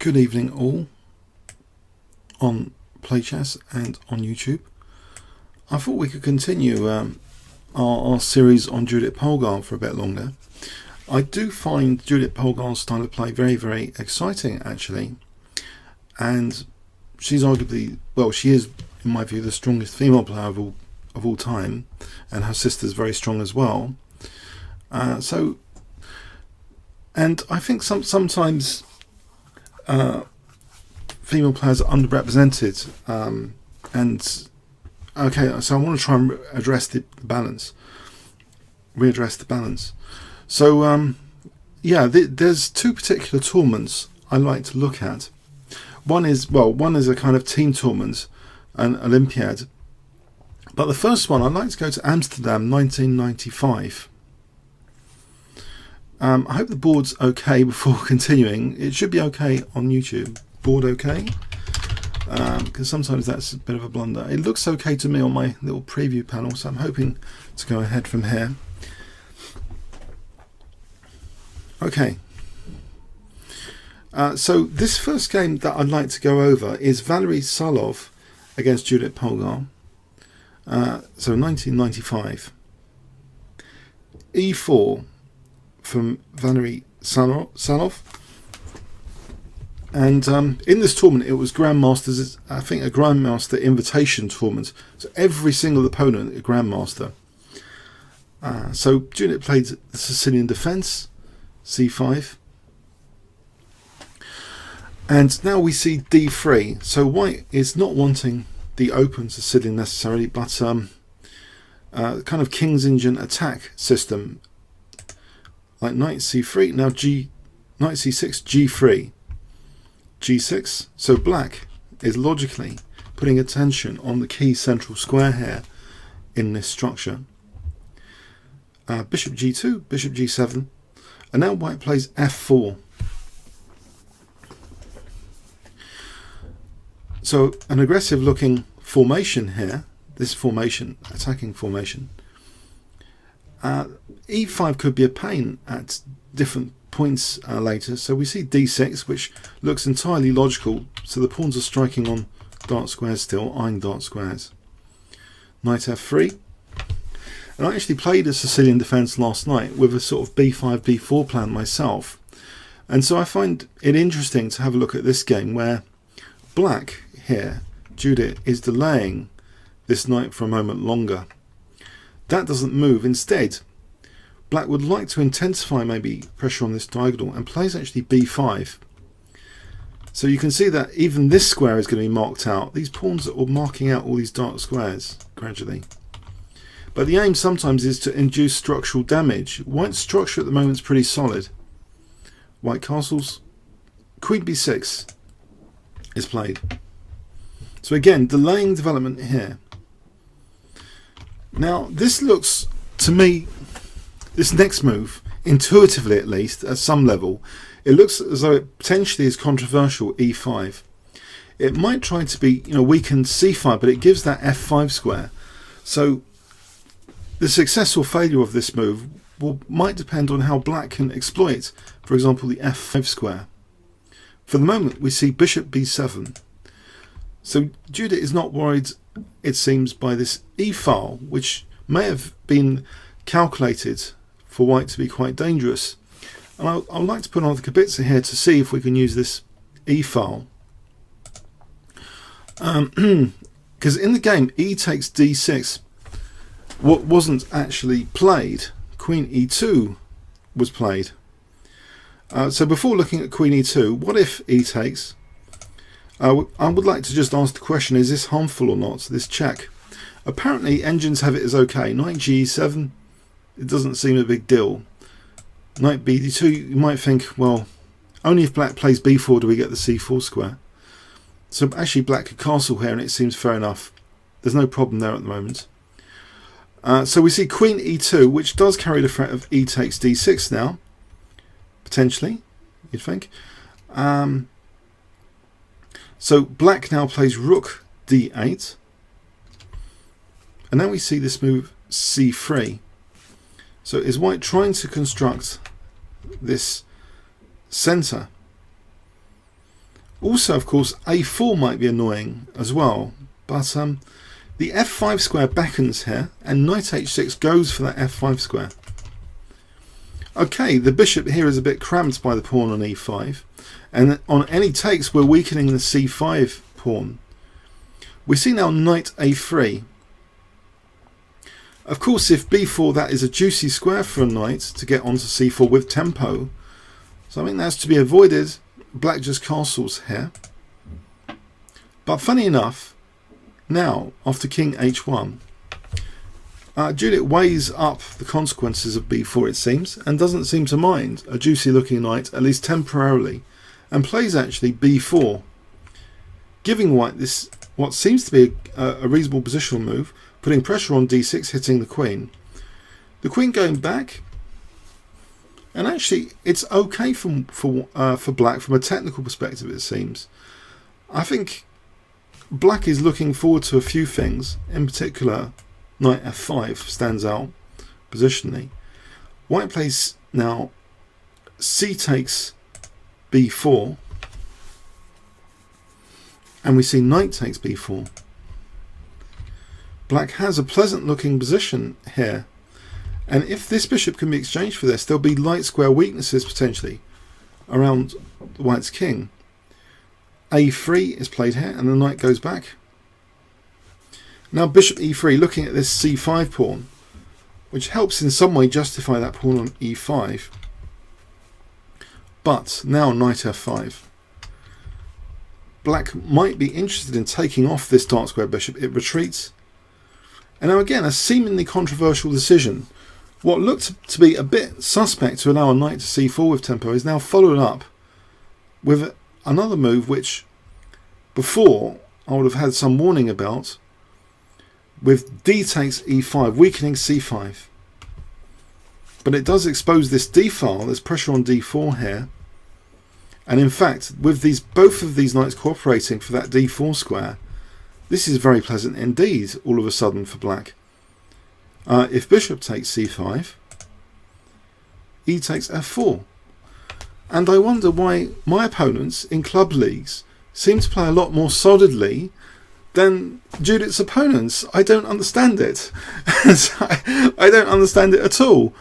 Good evening all on PlayChess and on YouTube. I thought we could continue our series on Judit Polgar for a bit longer. I do find Judit Polgar's style of play very, very exciting actually, and she's arguably, well, she is in my view the strongest female player of all time, and her sister's very strong as well. And I think sometimes female players are underrepresented, and okay, so I want to try and readdress the balance. So yeah, there's two particular tournaments I like to look at. One is a kind of team tournament, an Olympiad, but the first one I'd like to go to Amsterdam 1995. I hope the board's okay before continuing. It should be okay on YouTube. Board okay? Because sometimes that's a bit of a blunder. It looks okay to me on my little preview panel, so I'm hoping to go ahead from here. Okay. So this first game that I'd like to go over is Valery Salov against Judit Polgar. So 1995. E4 from Valery Salov. And in this tournament, it was Grandmasters, I think a Grandmaster invitation tournament. So every single opponent a Grandmaster. So Judit played the Sicilian defense, c5. And now we see d3. So white is not wanting the open Sicilian necessarily, but kind of King's Indian attack system. Like knight c3, now knight c6, g3, g6. So black is logically putting attention on the key central square here in this structure. Bishop g2, bishop g7, and now white plays f4. So an aggressive looking formation here, this formation, attacking formation. E5 could be a pain at different points later, so we see d6, which looks entirely logical, so the pawns are striking on dark squares still, eyeing dark squares. Knight f3, and I actually played a Sicilian defense last night with a sort of b5, b4 plan myself, and so I find it interesting to have a look at this game where black here, Judit, is delaying this knight for a moment longer. That doesn't move. Instead, black would like to intensify maybe pressure on this diagonal and plays actually b5. So you can see that even this square is going to be marked out. These pawns are marking out all these dark squares gradually. But the aim sometimes is to induce structural damage. White's structure at the moment is pretty solid. White castles. Queen b6 is played. So again, delaying development here. Now this looks to me, this next move, intuitively at least, at some level, it looks as though it potentially is controversial, e5. It might try to be, weakened c5, but it gives that f5 square. So the success or failure of this move might depend on how black can exploit, for example, the f5 square. For the moment, we see bishop b7. So Judit is not worried, it seems, by this e-file, which may have been calculated for white to be quite dangerous. And I'd like to put on the kibitzer here to see if we can use this e-file. Because in the game, e takes d6. What wasn't actually played, queen e2 was played. So before looking at queen e2, what if e takes? I would like to just ask the question, is this harmful or not, this check? Apparently engines have it as okay. Knight g7, it doesn't seem a big deal. Knight bd2, you might think, well, only if black plays b4 do we get the c4 square. So actually black could castle here and it seems fair enough. There's no problem there at the moment. So we see queen e2, which does carry the threat of e takes d6 now. Potentially, you'd think. So black now plays rook d8. And now we see this move c3. So is white trying to construct this center? Also, of course, a4 might be annoying as well, but the f5 square beckons here, and knight h6 goes for that f5 square. Okay, the bishop here is a bit cramped by the pawn on e5, and on any takes we're weakening the c5 pawn. We see now knight a3. Of course, if b4, that is a juicy square for a knight to get onto c4 with tempo, so I think that's to be avoided. Black just castles here. But funny enough, now after king h1, Judit weighs up the consequences of b4, it seems, and doesn't seem to mind a juicy looking knight, at least temporarily, and plays actually b4, giving white this what seems to be a reasonable positional move, putting pressure on d6, hitting the queen. The queen going back, and actually it's okay for black from a technical perspective, it seems. I think black is looking forward to a few things, in particular knight f5 stands out positionally. White plays now c takes b4, and we see knight takes b4. Black has a pleasant looking position here, and if this bishop can be exchanged for this, there'll be light square weaknesses potentially around white's king. a3 is played here, and the knight goes back. Now bishop e3, looking at this c5 pawn, which helps in some way justify that pawn on e5. But now knight f5. Black might be interested in taking off this dark square bishop. It retreats. And now again, a seemingly controversial decision. What looked to be a bit suspect to allow a knight to c4 with tempo is now followed up with another move which before I would have had some warning about, with d takes e5, weakening c5. But it does expose this d file. There's pressure on d4 here. And in fact, with both of these knights cooperating for that d4 square, this is very pleasant indeed all of a sudden for black. If bishop takes c5, e takes f4. And I wonder why my opponents in club leagues seem to play a lot more solidly than Judit's opponents. I don't understand it. I don't understand it at all.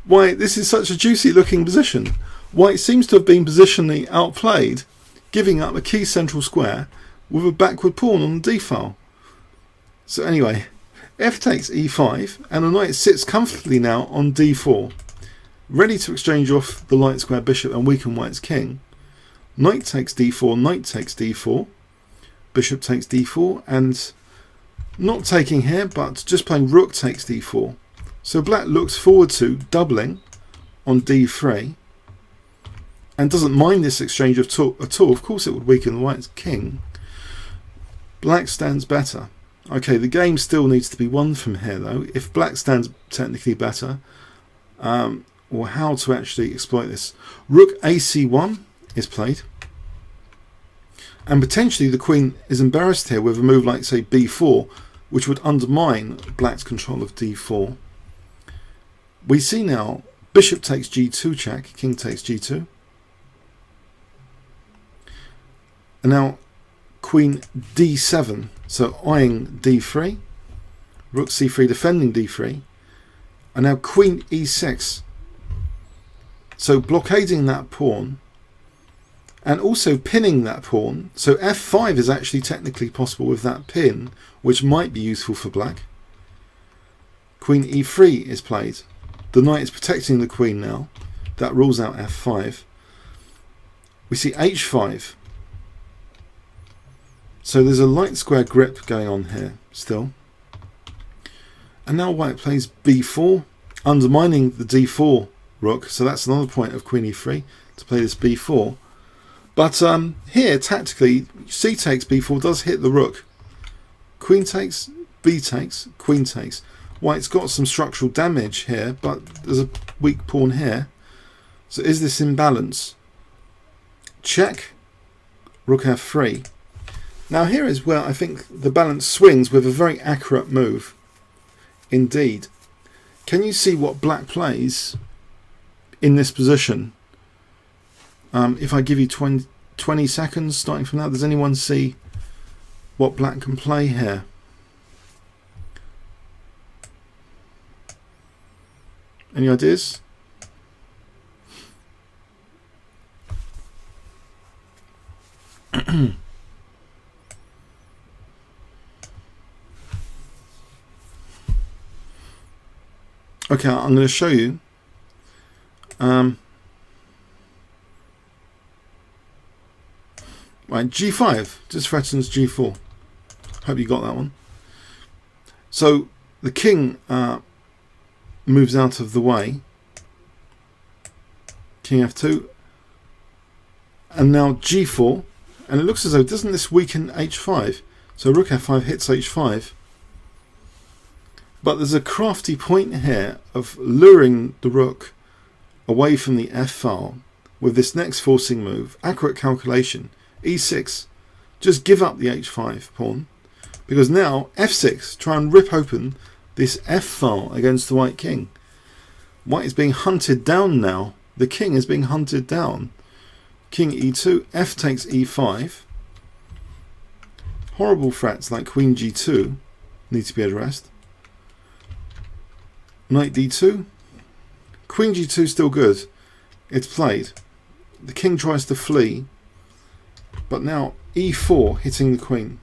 Why this is such a juicy looking position. White seems to have been positionally outplayed, giving up a key central square with a backward pawn on the d file. So anyway, f takes e5, and the knight sits comfortably now on d4, ready to exchange off the light square bishop and weaken white's king. Knight takes d4, knight takes d4, bishop takes d4, and not taking here, but just playing rook takes d4. So black looks forward to doubling on d3, and doesn't mind this exchange at all. Of course it would weaken white's king. Black stands better. Okay, the game still needs to be won from here though. If black stands technically better, or how to actually exploit this. Rook ac1 is played, and potentially the queen is embarrassed here with a move like say b4, which would undermine black's control of d4. We see now bishop takes g2 check, king takes g2. And now queen d7, so eyeing d3, rook c3 defending d3, and now queen e6, so blockading that pawn and also pinning that pawn. So f5 is actually technically possible with that pin, which might be useful for black. Queen e3 is played. The knight is protecting the queen now. That rules out f5. We see h5. So there's a light square grip going on here still. And now white plays b4, undermining the d4 rook. So that's another point of queen e3 to play this b4. But here, tactically, c takes b4 does hit the rook. Queen takes, b takes, queen takes. White's got some structural damage here, but there's a weak pawn here. So is this in balance? Check, rook f3. Now here is where I think the balance swings with a very accurate move. Indeed. Can you see what black plays in this position? If I give you 20 seconds starting from now. Does anyone see what black can play here? Any ideas? Okay, I'm going to show you. Right, G5 just threatens G4. Hope you got that one. So the king moves out of the way. King F2. And now G4. And it looks as though, doesn't this weaken H5? So Rook F5 hits H5. But there's a crafty point here of luring the rook away from the F file with this next forcing move. Accurate calculation. E6. Just give up the H5 pawn. Because now F6. Try and rip open this F file against the white king. White is being hunted down now. The king is being hunted down. King E2. F takes E5. Horrible threats like Queen G2 need to be addressed. Knight D2. Queen G2 still good. It's played. The king tries to flee. But now E4 hitting the queen.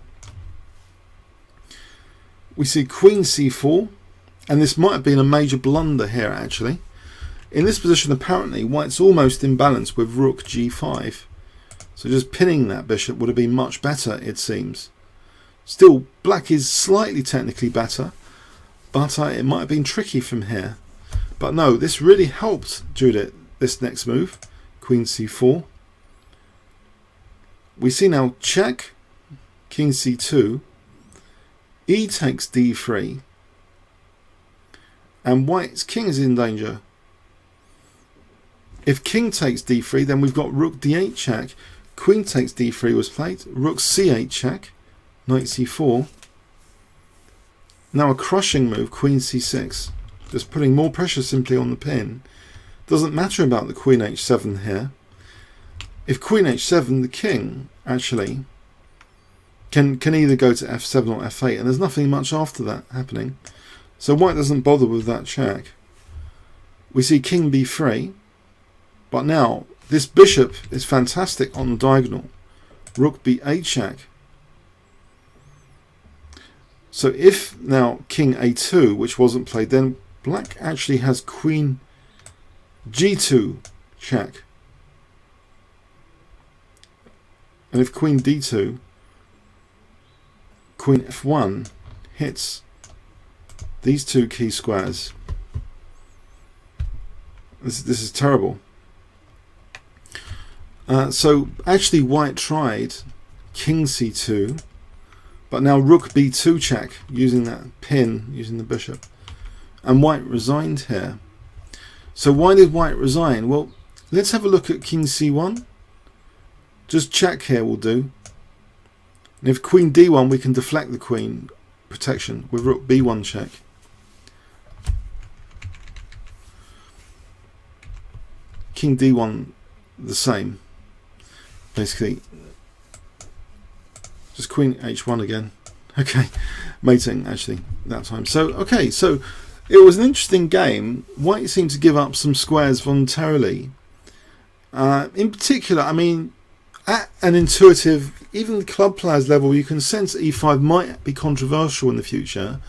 We see Queen C4. And this might have been a major blunder here actually. In this position apparently white's almost in balance with Rook G5. So just pinning that bishop would have been much better, it seems. Still, black is slightly technically better. But it might have been tricky from here. But no, this really helped Judit, this next move. Queen C4. We see now check. King C2. E takes D3. And white's king is in danger. If king takes D3, then we've got Rook D8 check. Queen takes D3 was played. Rook C8 check. Knight C4. Now a crushing move, Queen C6. Just putting more pressure simply on the pin. Doesn't matter about the Queen H7 here. If Queen H7, the king actually can either go to F7 or F8, and there's nothing much after that happening. So white doesn't bother with that check. We see King B3, but now this bishop is fantastic on the diagonal. Rook B8 check. So if now King A2, which wasn't played, then black actually has Queen G2 check. And if Queen D2, Queen F1 hits these two key squares. This is terrible. So actually white tried King C2. But now Rook B2 check, using that pin, using the bishop. And white resigned here. So why did white resign? Well, let's have a look at King C1. Just check here will do. And if Queen D1, we can deflect the queen protection with Rook B1 check. King D1 the same. Basically. Just Queen H1 again. Okay, mating actually that time. So okay, so it was an interesting game. White seemed to give up some squares voluntarily. In particular, I mean, at an intuitive, even club players level, you can sense E5 might be controversial in the future,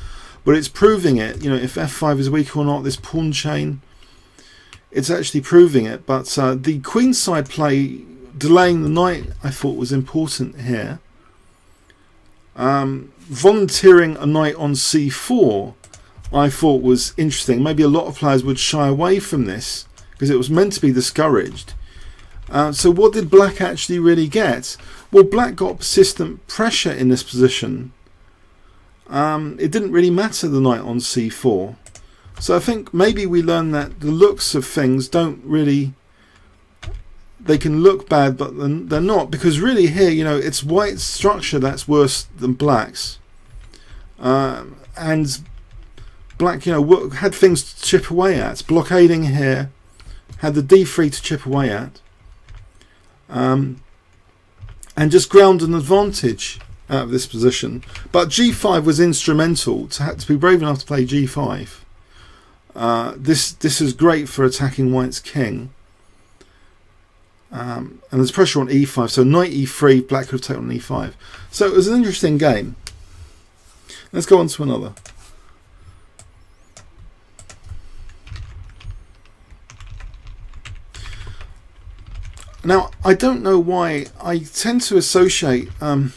but it's proving it. You know, if F5 is weak or not, this pawn chain, it's actually proving it. But the queen side play, delaying the knight, I thought was important here. Volunteering a knight on C4 I thought was interesting. Maybe a lot of players would shy away from this because it was meant to be discouraged. So what did black actually really get? Well, black got persistent pressure in this position. It didn't really matter the knight on C4. So I think maybe we learned that the looks of things don't really, they can look bad, but they're not, because really here, you know, it's white's structure that's worse than black's. And black, you know, had things to chip away at. Blockading here, had the D3 to chip away at. and just ground an advantage out of this position. But g5 was instrumental to be brave enough to play g5. This is great for attacking white's king. And there's pressure on e5, so knight e3, black could have taken on e5. So it was an interesting game. Let's go on to another. Now, I don't know why I tend to associate, I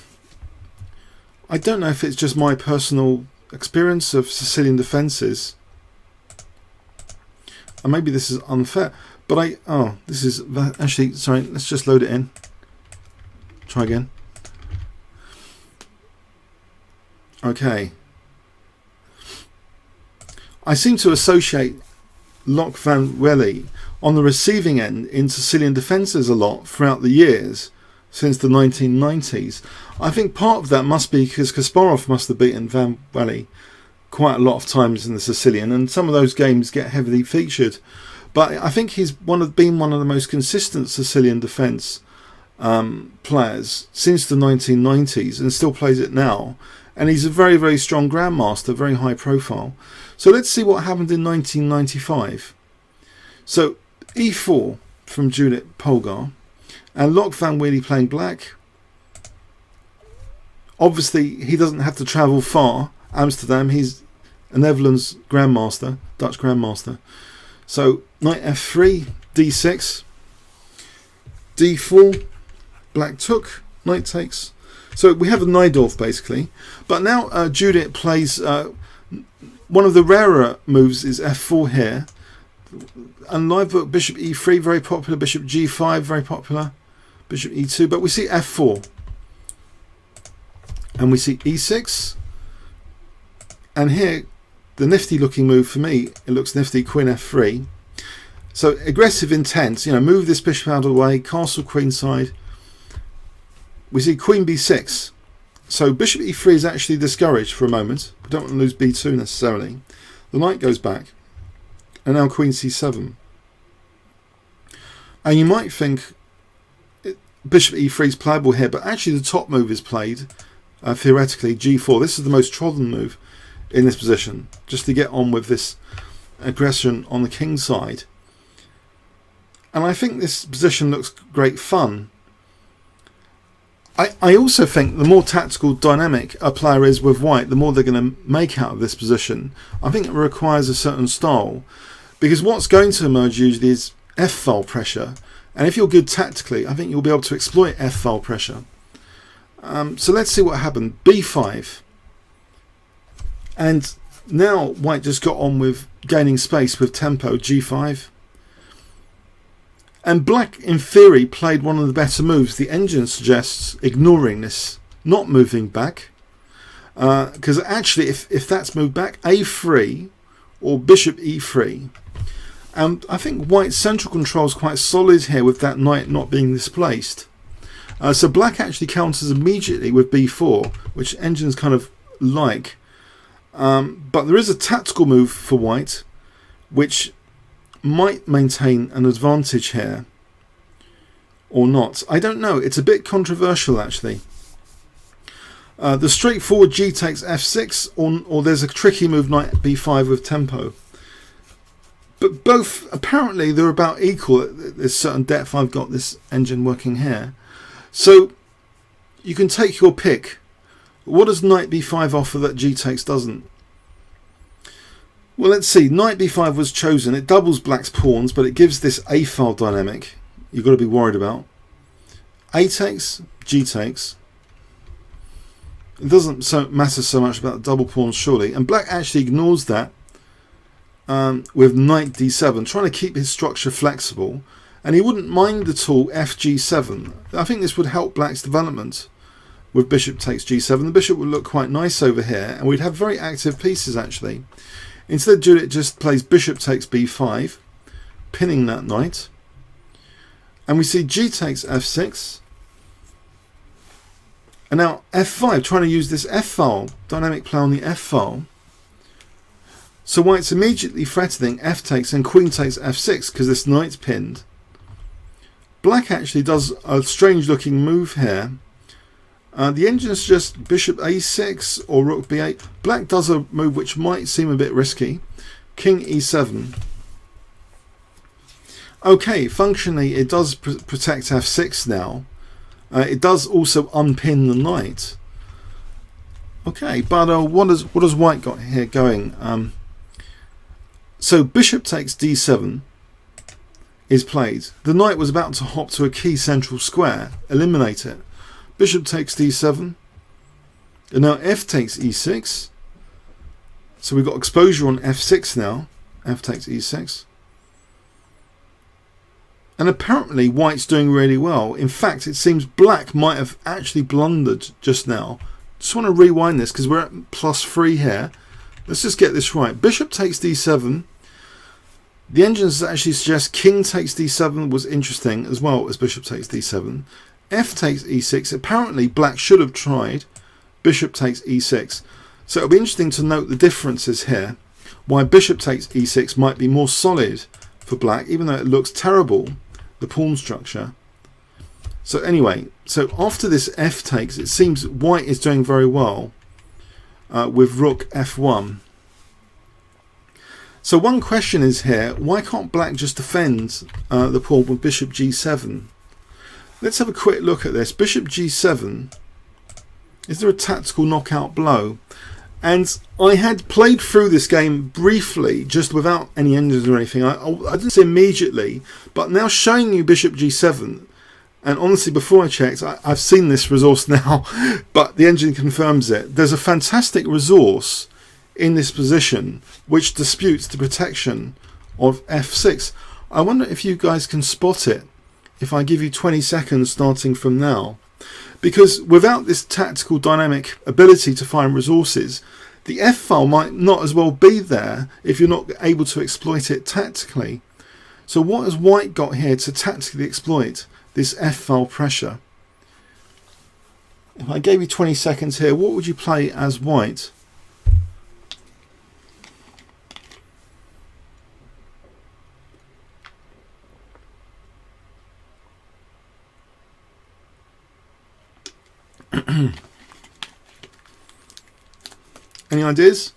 don't know if it's just my personal experience of Sicilian defences, and maybe this is unfair, but this is, actually, sorry, let's just load it in. Try again. Okay. I seem to associate Lok van Wely on the receiving end in Sicilian defences a lot throughout the years since the 1990s. I think part of that must be because Kasparov must have beaten Van Wely quite a lot of times in the Sicilian, and some of those games get heavily featured. But I think he's been one of the most consistent Sicilian defence players since the 1990s, and still plays it now. And he's a very, very strong grandmaster, very high profile. So let's see what happened in 1995. So e4 from Judit Polgar, and Lok van Wely playing black. Obviously, he doesn't have to travel far. Amsterdam, he's a Netherlands grandmaster, Dutch grandmaster. So knight f3, d6, d4, black took, knight takes. So we have a Najdorf basically. But now Judit plays one of the rarer moves is f4 here. And live book bishop e3, very popular. Bishop g5, very popular. Bishop e2, but we see f4, and we see e6, and here the nifty looking move for me, it looks nifty, queen f3. So aggressive intent, move this bishop out of the way, castle queenside. We see queen b6, so bishop e3 is actually discouraged for a moment. We don't want to lose b2 necessarily. The knight goes back, and now queen c7. And you might think bishop e3 is playable here, but actually the top move is played, theoretically, g4. This is the most trodden move in this position, just to get on with this aggression on the king side. And I think this position looks great fun. I also think the more tactical dynamic a player is with white, the more they're going to make out of this position. I think it requires a certain style, because what's going to emerge usually is f-file pressure, and if you're good tactically, I think you'll be able to exploit f-file pressure. So let's see what happened. b5, and now white just got on with gaining space with tempo, g5, and black in theory played one of the better moves. The engine suggests ignoring this, not moving back, because actually if that's moved back, a3 or bishop e3. And I think white's central control is quite solid here with that knight not being displaced. So black actually counters immediately with b4, which engines kind of like. But there is a tactical move for white, which might maintain an advantage here, or not. I don't know. It's a bit controversial actually. The straightforward g takes f6, or there's a tricky move knight b5 with tempo. But both, apparently, they're about equal. There's certain depth. I've got this engine working here. So you can take your pick. What does knight b5 offer that g takes doesn't? Well, let's see. Knight b5 was chosen. It doubles black's pawns, but it gives this a-file dynamic you've got to be worried about. A takes, g takes. It doesn't matter so much about the double pawns, surely. And black actually ignores that. With knight d7, trying to keep his structure flexible, and he wouldn't mind at all fg7. I think this would help black's development with bishop takes g7. The bishop would look quite nice over here, and we'd have very active pieces actually. Instead, Judit just plays bishop takes b5, pinning that knight, and we see g takes f6, and now f5, trying to use this f-file, dynamic play on the f-file. So white's immediately threatening f takes and queen takes f6 because this knight's pinned. Black actually does a strange looking move here The engine suggests bishop a6 or rook b8. Black does a move which might seem a bit risky. King e7. Okay, functionally it does protect f6 now. It does also unpin the knight. Okay, but what has white got here going? So bishop takes d7 is played. The knight was about to hop to a key central square, eliminate it. Bishop takes d7, and now f takes e6. So we've got exposure on f6 now. F takes e6. And apparently white's doing really well. In fact, it seems black might have actually blundered just now. Just want to rewind this because we're at +3 here. Let's just get this right. Bishop takes d7. The engines actually suggest king takes d7 was interesting as well as bishop takes d7. F takes e6. Apparently black should have tried bishop takes e6. So it'll be interesting to note the differences here. Why bishop takes e6 might be more solid for black, even though it looks terrible, the pawn structure. So anyway, so after this f takes, it seems white is doing very well with rook f1. So one question is here, why can't black just defend the pawn with bishop g7? Let's have a quick look at this. Bishop g7, is there a tactical knockout blow? And I had played through this game briefly, just without any engines or anything. I didn't see immediately, but now showing you bishop g7, and honestly, before I checked, I've seen this resource now, but the engine confirms it. There's a fantastic resource in this position which disputes the protection of f6. I wonder if you guys can spot it if I give you 20 seconds starting from now. Because without this tactical dynamic ability to find resources, the F file might not as well be there if you're not able to exploit it tactically. So what has white got here to tactically exploit this F file pressure? If I gave you 20 seconds here, what would you play as white? Any ideas?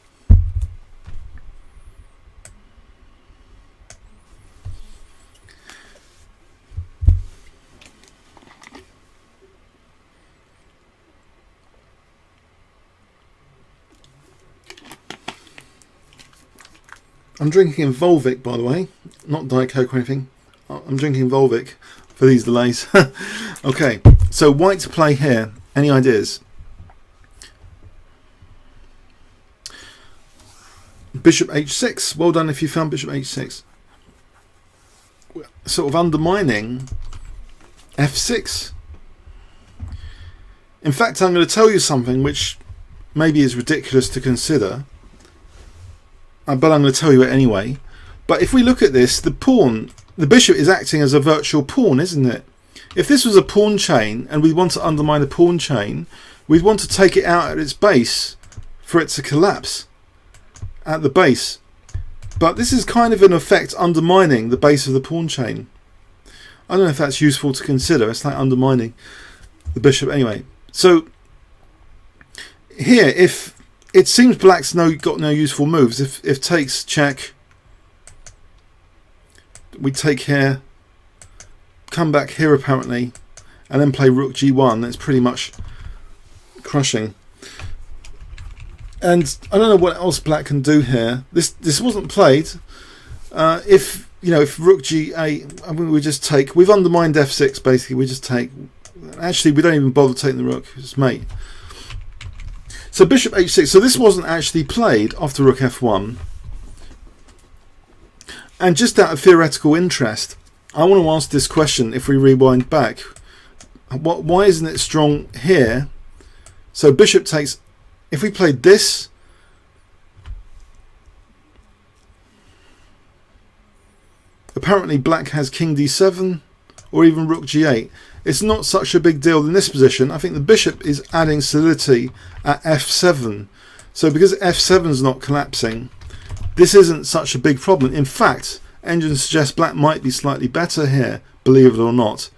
I'm drinking Volvic, by the way, not Diet Coke or anything. I'm drinking Volvic for these delays. Okay, so white to play here. Any ideas? Bishop h6. Well done if you found bishop h6. Sort of undermining f6. In fact, I'm going to tell you something which maybe is ridiculous to consider, but I'm going to tell you it anyway. But if we look at this, the pawn, the bishop is acting as a virtual pawn, isn't it? If this was a pawn chain and we want to undermine a pawn chain, we'd want to take it out at its base for it to collapse at the base. But this is kind of in effect undermining the base of the pawn chain. I don't know if that's useful to consider. It's like undermining the bishop anyway. So here, if it seems black's got no useful moves. If takes check, we take here, come back here apparently, and then play rook g1. That's pretty much crushing. And I don't know what else black can do here. This wasn't played. If rook g8, I mean, we just take. We've undermined f6 basically. We just take. Actually, we don't even bother taking the rook. It's mate. So bishop h6. So this wasn't actually played after rook f1. And just out of theoretical interest, I want to ask this question. If we rewind back, why isn't it strong here? So bishop takes. If we played this, apparently black has king d7 or even rook g8. It's not such a big deal in this position. I think the bishop is adding solidity at f7. So because f7 is not collapsing, this isn't such a big problem. In fact, engines suggest black might be slightly better here, believe it or not.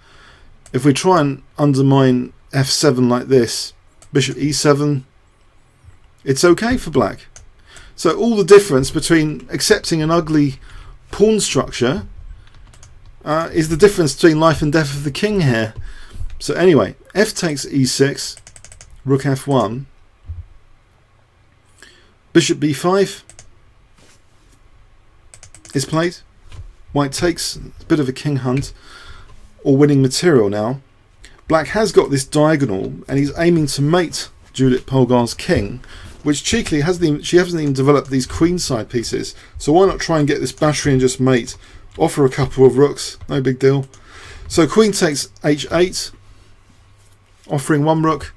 If we try and undermine f7 like this, bishop e7, it's okay for black. So all the difference between accepting an ugly pawn structure is the difference between life and death of the king here. So anyway, f takes e6, rook f1, bishop b5 is played. White takes, a bit of a king hunt, or winning material now. Black has got this diagonal, and he's aiming to mate Judit Polgar's king, which cheekily she hasn't even developed these queenside pieces. So why not try and get this battery and just mate? Offer a couple of rooks, no big deal. So queen takes h8, offering one rook.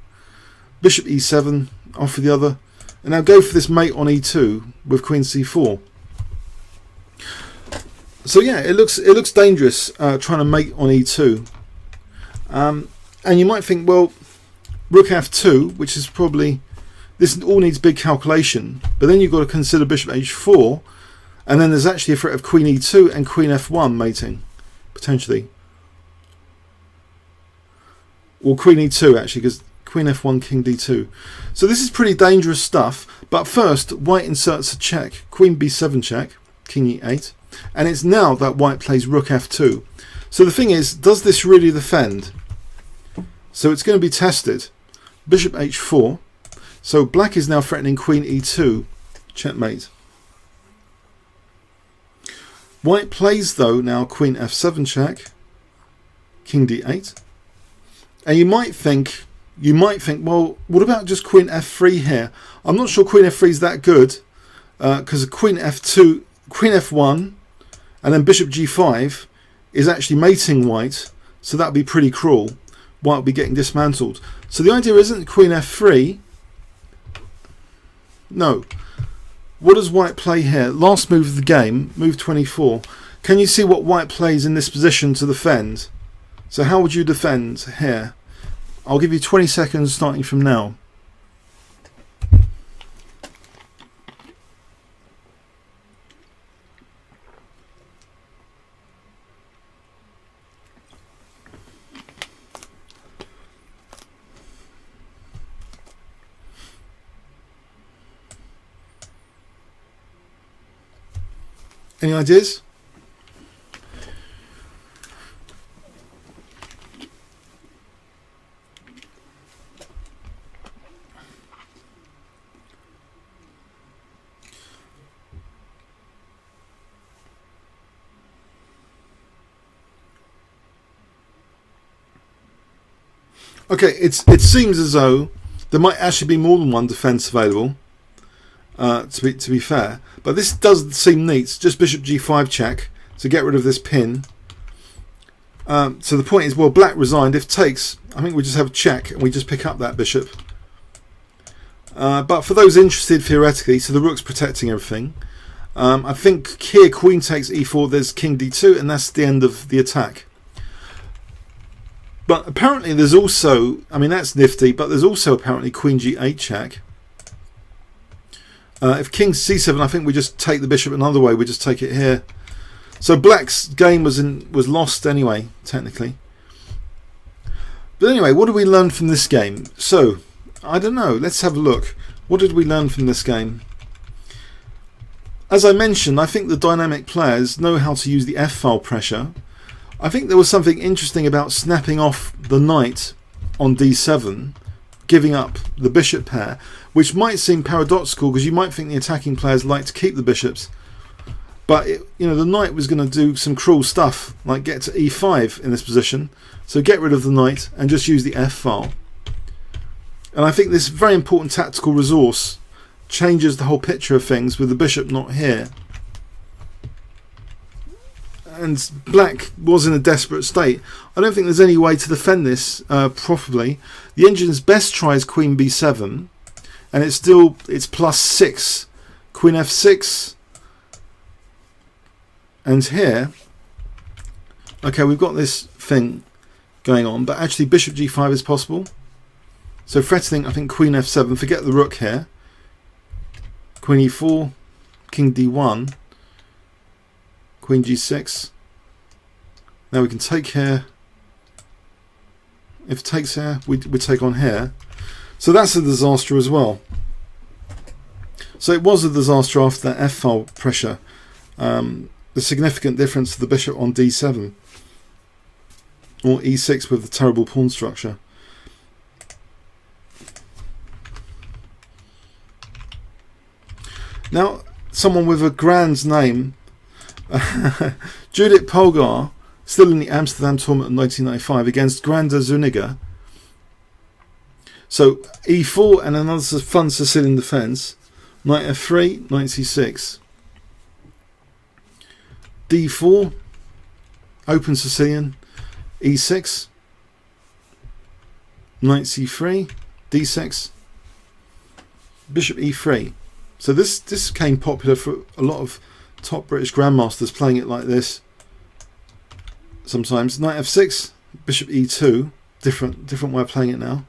Bishop e7, offer the other. And now go for this mate on e2 with queen c4. So yeah, it looks dangerous trying to mate on e2. And you might think, well, rook f2, which is probably, this all needs big calculation, but then you've got to consider bishop h4, and then there's actually a threat of queen e2 and queen f1 mating, potentially. Or queen e2 actually, because queen f1, king d2. So this is pretty dangerous stuff, but first white inserts a check, queen b7 check, king e8, and it's now that white plays rook f2. So the thing is, does this really defend? So it's going to be tested. Bishop h4. So black is now threatening queen e2. Checkmate. White plays though now queen f7 check. King d8. And you might think, well, what about just queen f3 here? I'm not sure queen f3 is that good, because queen f2, queen f1, and then bishop g5 is actually mating white, so that would be pretty cruel. White will be getting dismantled. So the idea isn't queen f3. No. What does white play here? Last move of the game, move 24. Can you see what white plays in this position to defend? So how would you defend here? I'll give you 20 seconds starting from now. Any ideas? Okay, it seems as though there might actually be more than one defence available. To be fair, but this does seem neat. Just bishop g5 check to get rid of this pin. So the point is, well, black resigned. If takes, I think we just have a check and we just pick up that bishop. But for those interested theoretically, so the rook's protecting everything. I think here queen takes e4. There's king d2, and that's the end of the attack. But apparently there's also, I mean that's nifty, but there's also apparently queen g8 check. If king c7, I think we just take the bishop another way. We just take it here. So black's game was lost anyway, technically. But anyway, what did we learn from this game? So, I don't know. Let's have a look. What did we learn from this game? As I mentioned, I think the dynamic players know how to use the f-file pressure. I think there was something interesting about snapping off the knight on d7, giving up the bishop pair, which might seem paradoxical because you might think the attacking players like to keep the bishops, but the knight was going to do some cruel stuff like get to e5 in this position, so get rid of the knight and just use the f-file. And I think this very important tactical resource changes the whole picture of things with the bishop not here. And black was in a desperate state. I don't think there's any way to defend this properly. The engine's best tries queen b7, and it's +6. Queen f6, and here, okay, we've got this thing going on, but actually bishop g5 is possible. So threatening, I think queen f7. Forget the rook here. Queen e4, king d1. Queen g6. Now we can take here. If it takes here, we take on here. So that's a disaster as well. So it was a disaster after that f-file pressure. The significant difference to the bishop on d7 or e6 with the terrible pawn structure. Now, someone with a grand name, Judit Polgar, still in the Amsterdam tournament in 1995 against Grander Zuniga. So e4 and another fun Sicilian defence. Knight f3, knight c6. d4, open Sicilian, e6, knight c3, d6, bishop e3. So this became popular for a lot of top British grandmasters playing it like this. Sometimes knight f6, bishop e2, different way of playing it now.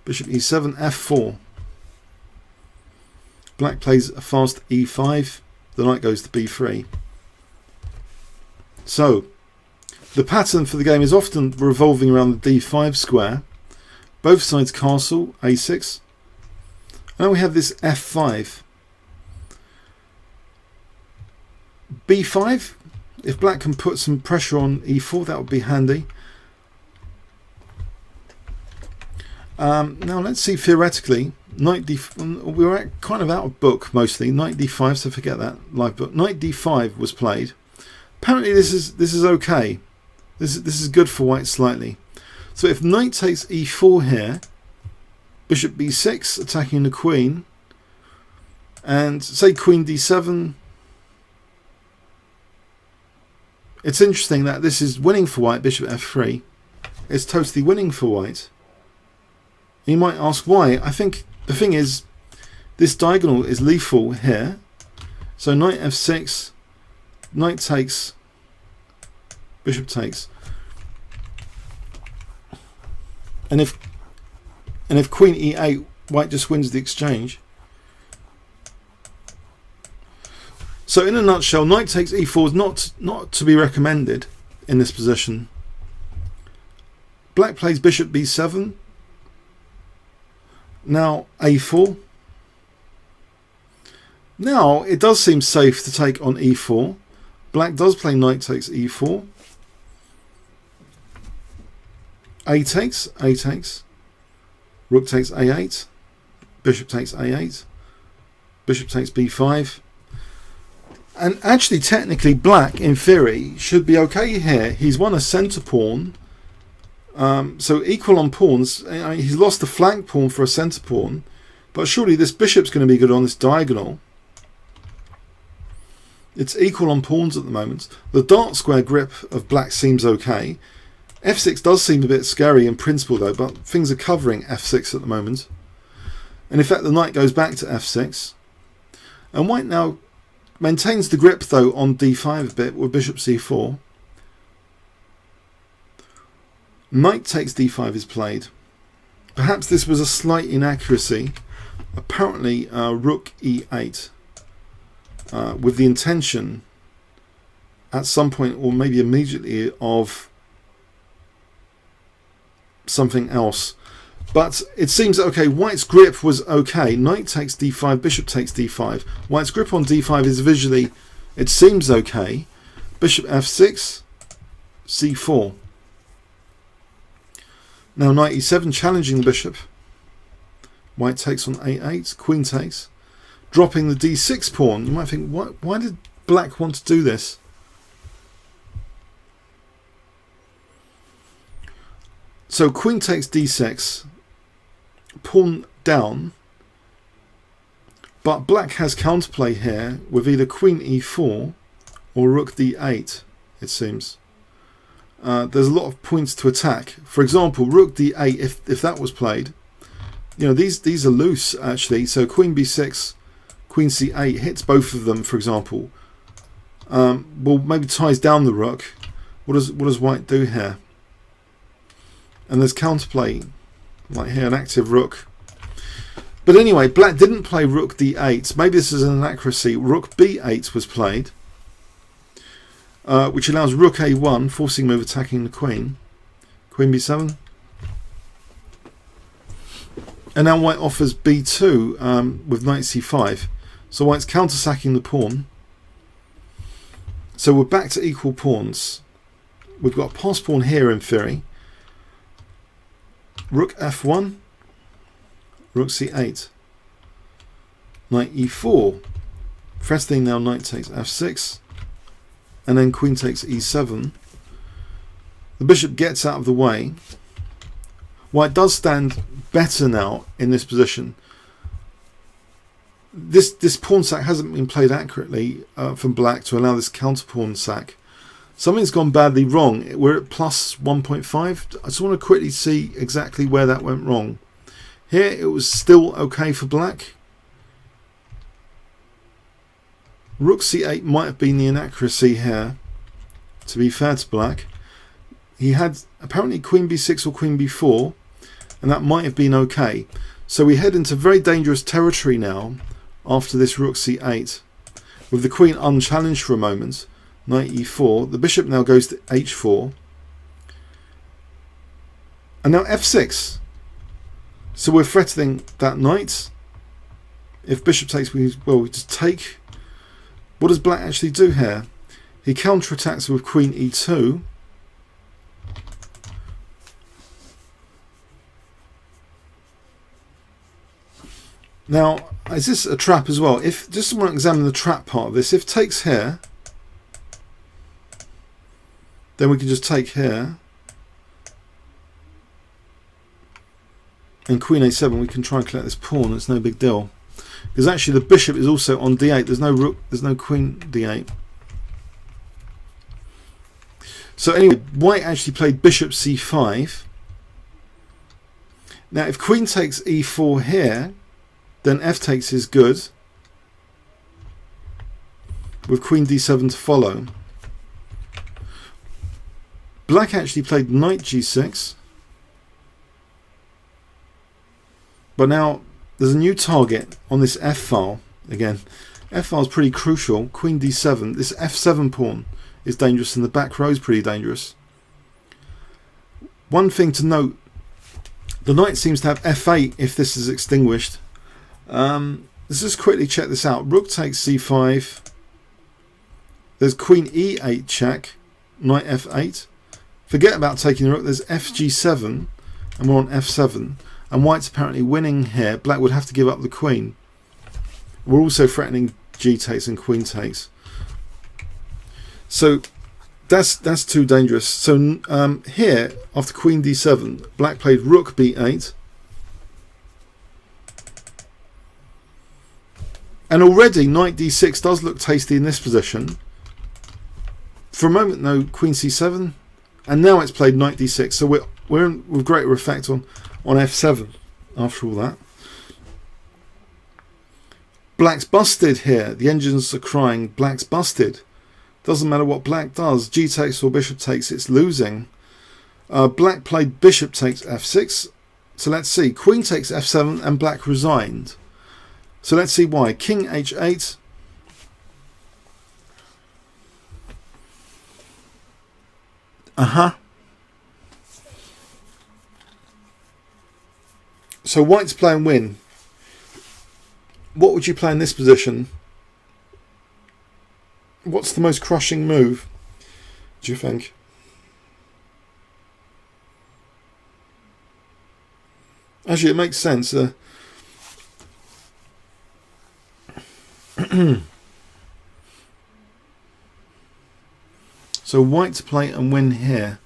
Bishop e7, f4. Black plays a fast e5. The knight goes to b3. So the pattern for the game is often revolving around the d5 square. Both sides castle, a6. And then we have this f5. b5. If black can put some pressure on e4, that would be handy. Now let's see theoretically. Knight d. We were kind of out of book mostly. Knight d5, so forget that live book. Knight d5 was played. Apparently this is okay. This is good for white slightly. So if knight takes e4 here, bishop b6 attacking the queen, and say queen d7. It's interesting that this is winning for white. Bishop f3. It's totally winning for white. You might ask why. I think the thing is, this diagonal is lethal here. So knight f6, knight takes, bishop takes, and if queen e8, white just wins the exchange. So in a nutshell, knight takes e4 is not to be recommended in this position. Black plays bishop b7. Now a4. Now it does seem safe to take on e4. Black does play knight takes e4. A takes. Rook takes a8. Bishop takes a8. Bishop takes b5. And actually, technically, black, in theory, should be okay here. He's won a centre pawn. So equal on pawns. He's lost the flank pawn for a centre pawn. But surely this bishop's going to be good on this diagonal. It's equal on pawns at the moment. The dark square grip of black seems okay. f6 does seem a bit scary in principle though, but things are covering f6 at the moment. And in fact, the knight goes back to f6. And white now maintains the grip though on d5 a bit with bishop c4. Knight takes d5 is played. Perhaps this was a slight inaccuracy. Apparently rook e8 with the intention at some point or maybe immediately of something else. But it seems okay, white's grip was okay. Knight takes d5, bishop takes d5. White's grip on d5 is visually, it seems okay. Bishop f6, c4. Now knight e7 challenging the bishop. White takes on a8, queen takes. Dropping the d6 pawn. You might think, why did black want to do this? So queen takes d6. Pawn down, but black has counterplay here with either queen e4 or rook d8. It seems there's a lot of points to attack. For example, rook d8. If that was played, you know these are loose actually. So queen b6, queen c8 hits both of them. For example, well maybe ties down the rook. What does white do here? And there's counterplay. Like here, an active rook. But anyway, black didn't play rook d8. Maybe this is an inaccuracy. Rook b8 was played, which allows rook a1, forcing move attacking the queen. Queen b7. And now white offers b2 with knight c5. So white's counter-sacking the pawn. So we're back to equal pawns. We've got a pass pawn here in theory. Rook f1, rook c8, knight e4, threatening now knight takes f6, and then queen takes e7. The bishop gets out of the way. White does stand better now in this position. This pawn sack hasn't been played accurately from black to allow this counter pawn sack. Something's gone badly wrong. We're at plus 1.5. I just want to quickly see exactly where that went wrong. Here it was still okay for black. Rook c8 might have been the inaccuracy here, to be fair to black. He had apparently queen b6 or queen b4, and that might have been okay. So we head into very dangerous territory now after this rook c8, with the queen unchallenged for a moment. Knight e4. The bishop now goes to h4. And now f6. So we're threatening that knight. If bishop takes, we just take. What does black actually do here? He counterattacks with queen e2. Now, is this a trap as well? If just want to examine the trap part of this, if takes here, then we can just take here, and queen a7. We can try and collect this pawn. It's no big deal, because actually the bishop is also on d8. There's no rook. There's no queen d8. So anyway, white actually played bishop c5. Now, if queen takes e4 here, then f takes is good, with queen d7 to follow. Black actually played knight g6, but now there's a new target on this f file. Again, f file is pretty crucial. Queen d7. This f7 pawn is dangerous, and the back row is pretty dangerous. One thing to note: the knight seems to have f8 if this is extinguished. Let's just quickly check this out. Rook takes c5. There's queen e8 check, knight f8. Forget about taking the rook. There's fg7, and we're on f7. And white's apparently winning here. Black would have to give up the queen. We're also threatening g takes and queen takes. So that's too dangerous. So here, after queen d7, black played rook b8. And already knight d6 does look tasty in this position. For a moment, no, queen c7. And now it's played knight d6, so we're in with greater effect on f7 after all that. Black's busted here. The engines are crying, black's busted. Doesn't matter what black does. G takes or bishop takes, it's losing. Black played bishop takes f6. So let's see. Queen takes f7 and black resigned. So let's see why. King h8. So white's playing win. What would you play in this position? What's the most crushing move, do you think? Actually, it makes sense. So white to play and win here.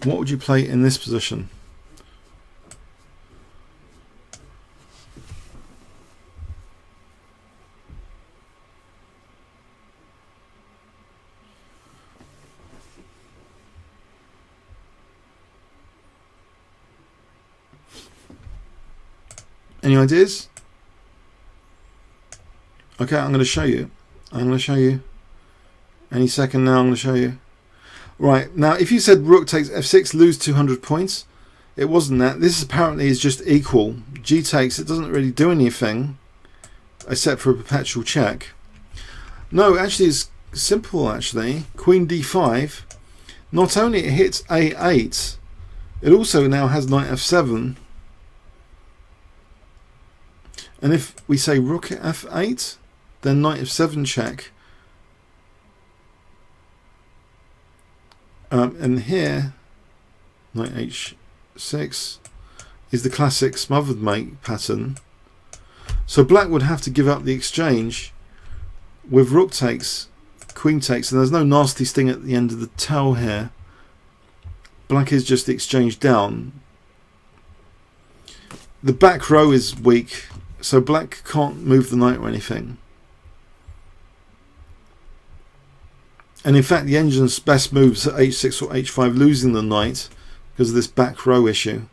What would you play in this position? Any ideas? Okay, I'm going to show you. Any second now, I'm going to show you. Right, now if you said rook takes f6, lose 200 points. It wasn't that. This apparently is just equal. G takes, it doesn't really do anything except for a perpetual check. No, actually it's simple actually. Queen d5. Not only it hits a8, it also now has knight f7. And if we say rook f8, then knight f7 check. And here, knight h6 is the classic smothered mate pattern. So black would have to give up the exchange with rook takes, queen takes, and there's no nasty sting at the end of the towel here. Black is just the exchange down. The back row is weak, so black can't move the knight or anything. And in fact, the engine's best moves at h6 or h5, losing the knight because of this back row issue,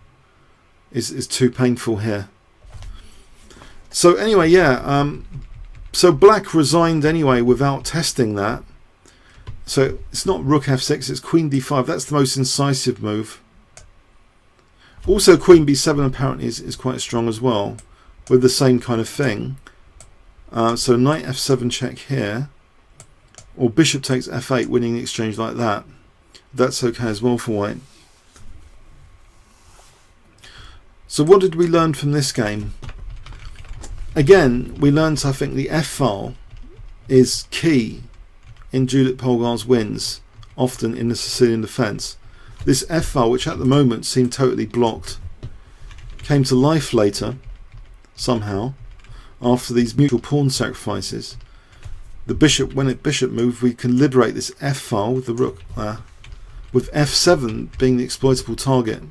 is too painful here. So anyway, yeah, so black resigned anyway without testing that. So it's not rook f6, it's queen d5. That's the most incisive move. Also queen b7 apparently is quite strong as well, with the same kind of thing. So knight f7 check here, or bishop takes f8, winning the exchange like that. That's okay as well for white. So what did we learn from this game? Again, we learned, I think, the f-file is key in Judit Polgar's wins, often in the Sicilian defence. This f-file, which at the moment seemed totally blocked, came to life later, somehow, after these mutual pawn sacrifices. The bishop, when it bishop moved, we can liberate this f-file with the rook, with f7 being the exploitable target.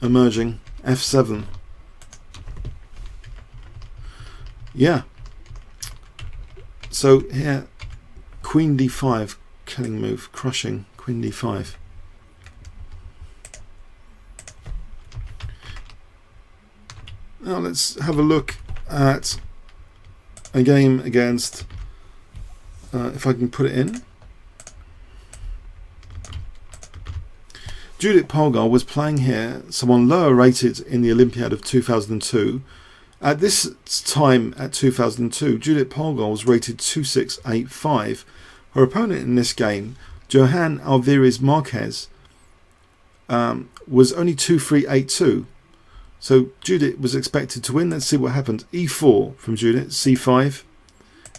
Emerging f7. Yeah. So here, queen d5, killing move, crushing, queen d5. Now let's have a look at a game against, if I can put it in. Judit Polgar was playing here someone lower rated in the Olympiad of 2002. At this time, at 2002, Judit Polgar was rated 2685. Her opponent in this game, Johan Alvarez Marquez, was only 2382. So Judit was expected to win. Let's see what happened. e4 from Judit, c5,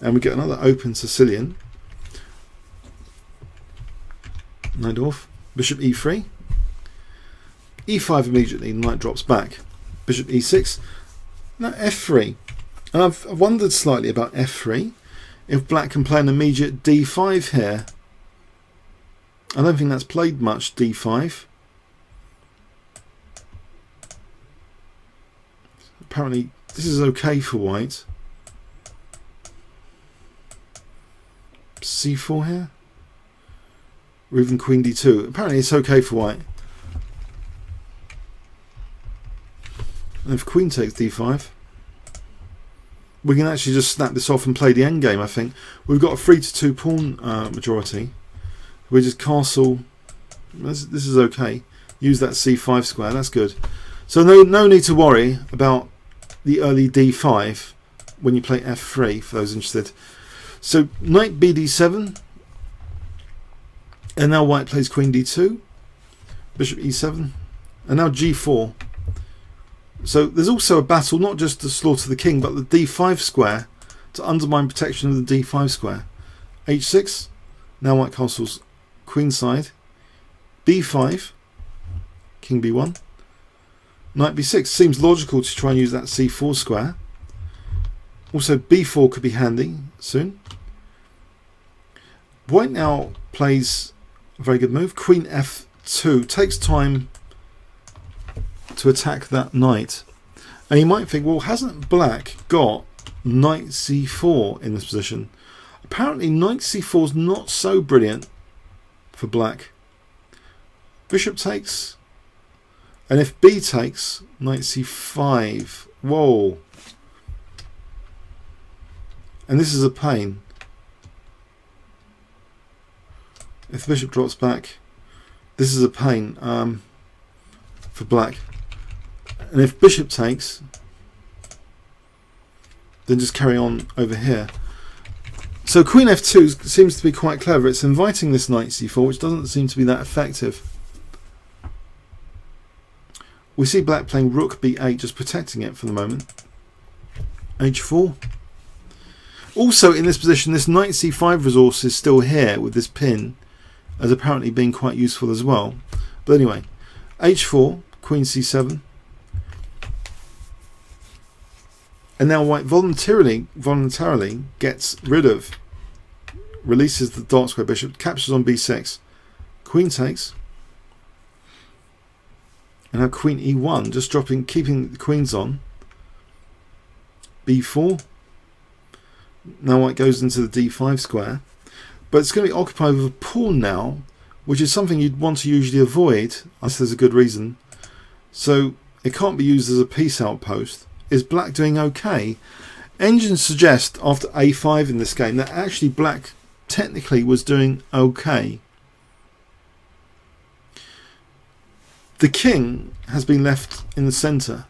and we get another open Sicilian. Knight off, bishop e3, e5 immediately, the knight drops back, bishop e6, now f3. And I've wondered slightly about f3, if black can play an immediate d5 here. I don't think that's played much, d5. Apparently this is okay for white. c4 here, or even queen d2. Apparently it's okay for white. And if queen takes d5, we can actually just snap this off and play the endgame. I think we've got a 3-2 pawn majority. We just castle. This is okay. Use that c5 square. That's good. So no need to worry about the early d5 when you play f3, for those interested. So knight bd7, and now white plays queen d2, bishop e7, and now g4. So there's also a battle not just to slaughter the king, but the d5 square to undermine protection of the d5 square. h6, now white castles queenside, b5, king b1, knight b6. Seems logical to try and use that c4 square. Also b4 could be handy soon. White now plays a very good move. Queen f2 takes time to attack that knight. And you might think, well, hasn't black got knight c4 in this position? Apparently knight c4 is not so brilliant for black. Bishop takes, and if b takes, knight c5. Whoa. And this is a pain. If the bishop drops back, this is a pain for black. And if bishop takes, then just carry on over here. So queen f2 seems to be quite clever. It's inviting this knight c4, which doesn't seem to be that effective. We see black playing rook b8, just protecting it for the moment. h4. Also in this position, this knight c5 resource is still here with this pin, as apparently being quite useful as well. But anyway, h4, queen c7. And now white voluntarily releases the dark square bishop, captures on b6, queen takes, and now queen e1, just dropping, keeping the queens on, b4. Now white goes into the d5 square, but it's going to be occupied with a pawn now, which is something you'd want to usually avoid, unless there's a good reason. So it can't be used as a peace outpost. Is black doing okay? Engines suggest after a5 in this game that actually black technically was doing okay. The king has been left in the centre.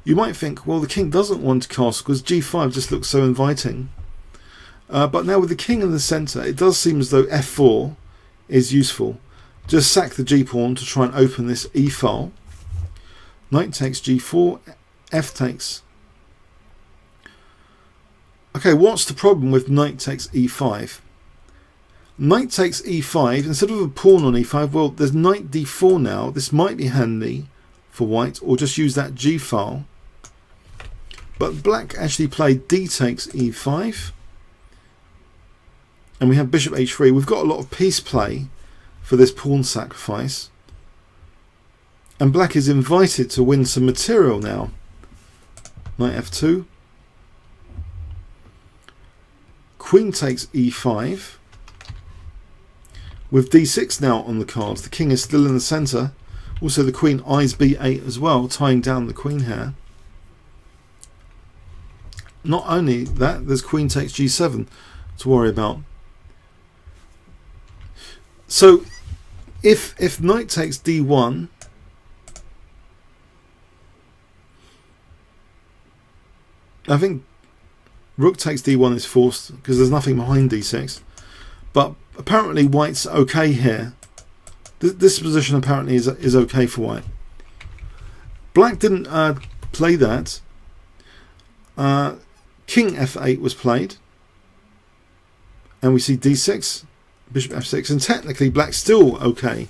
You might think, well, the king doesn't want to castle because g5 just looks so inviting. But now with the king in the centre, it does seem as though f4 is useful. Just sack the g-pawn to try and open this e-file. Knight takes g4, f takes. Okay, what's the problem with knight takes e5? Knight takes e5, instead of a pawn on e5, well, there's knight d4 now. This might be handy for white, or just use that g-file. But black actually played d takes e5. And we have bishop h3. We've got a lot of piece play for this pawn sacrifice. And black is invited to win some material now. Knight f2. Queen takes e5. With d6 now on the cards. The king is still in the centre. Also the queen eyes b8 as well, tying down the queen here. Not only that, there's queen takes g7 to worry about. So if knight takes d1, I think rook takes d1 is forced because there's nothing behind d6. But apparently white's okay here. This position apparently is okay for white. Black didn't play that. King f8 was played. And we see d6. Bishop f6, and technically black's still okay.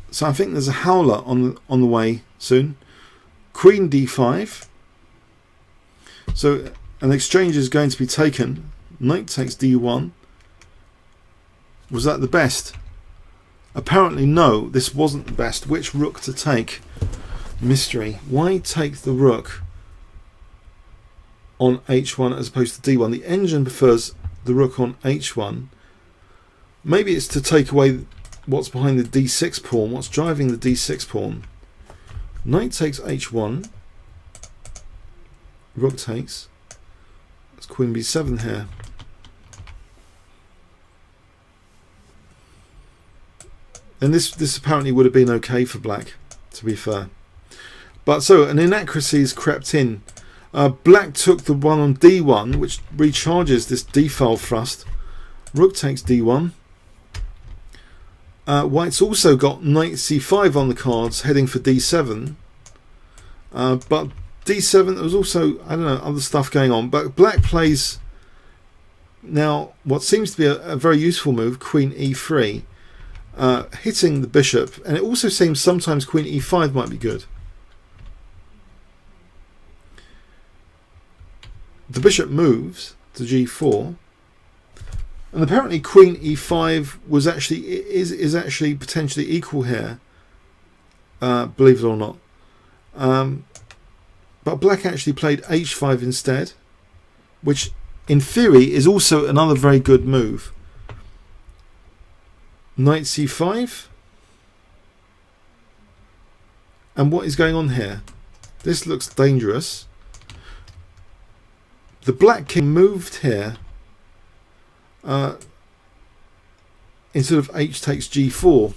So I think there's a howler on the way soon. Queen d5. So an exchange is going to be taken. Knight takes d1. Was that the best? Apparently no, this wasn't the best. Which rook to take? Mystery. Why take the rook on h1 as opposed to d1? The engine prefers the rook on h1. Maybe it's to take away what's behind the d6 pawn, what's driving the d6 pawn. Knight takes h1. Rook takes. It's queen b7 here. And this apparently would have been okay for black, to be fair. But so an inaccuracy has crept in. Black took the one on d1, which recharges this d-file thrust. Rook takes d1. White's also got knight c5 on the cards, heading for d7. But d7, there was also, I don't know, other stuff going on. But black plays now what seems to be a very useful move, queen e3, hitting the bishop. And it also seems sometimes queen e5 might be good. The bishop moves to g4. And apparently queen e5 was actually is actually potentially equal here, believe it or not. But black actually played h5 instead, which in theory is also another very good move. Knight c5. And what is going on here? This looks dangerous. The black king moved here. Instead of h takes g4.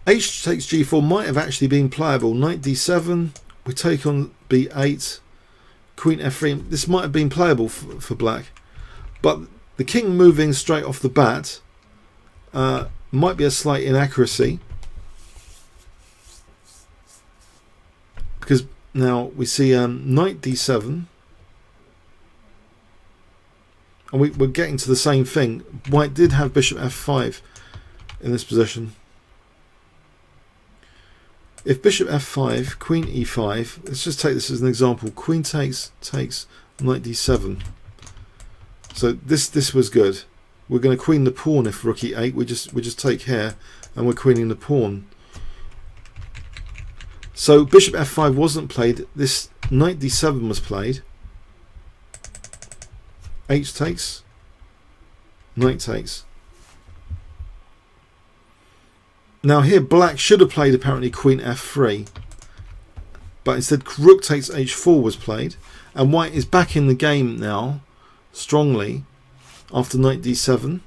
H takes g4 might have actually been playable. Knight d7, we take on b8, queen f3. This might have been playable for black, but the king moving straight off the bat might be a slight inaccuracy, because Now we see knight d7, and we're getting to the same thing. White did have bishop f5 in this position. If bishop f5, queen e5, let's just take this as an example. Queen takes, knight d7. So this was good. We're going to queen the pawn if rook e8. We just take here, and we're queening the pawn. So bishop f5 wasn't played. This knight d7 was played. H takes, knight takes. Now here black should have played apparently queen f3, but instead rook takes h4 was played, and white is back in the game now strongly after knight d7.